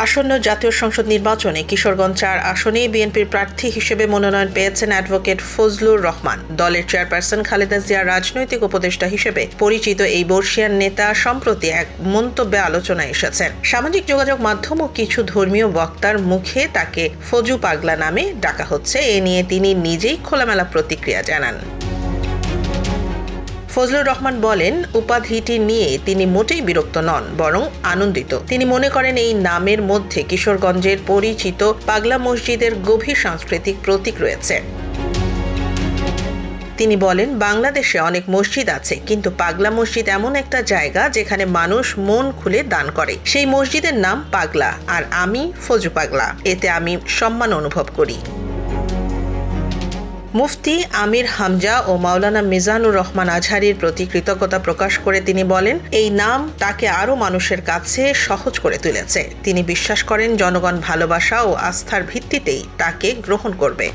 আসন্ন জাতীয় সংসদ নির্বাচনে কিশোরগঞ্জ ৪ আসনে বিএনপির প্রার্থী হিসেবে মনোনয়ন পেয়েছেন অ্যাডভোকেট ফজলুর রহমান। দলের চেয়ারপারসন খালেদা জিয়ার রাজনৈতিক উপদেষ্টা হিসেবে পরিচিত এই বর্ষিয়ান নেতা সম্প্রতি এক মন্তব্যে আলোচনায় এসেছেন। সামাজিক যোগাযোগ মাধ্যম ও কিছু ধর্মীয় বক্তার মুখে তাকে ফজু পাগলা নামে ডাকা হচ্ছে, এ নিয়ে তিনি নিজেই খোলামেলা প্রতিক্রিয়া জানান। ফজলুর রহমান বলেন, উপাধিটি নিয়ে তিনি মোটেই বিরক্ত নন, বরং আনন্দিত। তিনি মনে করেন এই নামের মধ্যে কিশোরগঞ্জের পরিচিত পাগলা মসজিদের গভীর সাংস্কৃতিক প্রতীক রয়েছে। তিনি বলেন, বাংলাদেশে অনেক মসজিদ আছে, কিন্তু পাগলা মসজিদ এমন একটা জায়গা যেখানে মানুষ মন খুলে দান করে। সেই মসজিদের নাম পাগলা, আর আমি ফজু পাগলা। এতে আমি সম্মান অনুভব করি। মুফতি আমির হামজা ও মাওলানা মিজানুর রহমান আজহারীর প্রতি কৃতজ্ঞতা প্রকাশ করে তিনি বলেন, এই নাম তাকে আরও মানুষের কাছে সহজ করে তুলেছে। তিনি বিশ্বাস করেন জনগণ ভালোবাসা ও আস্থার ভিত্তিতেই তাকে গ্রহণ করবে।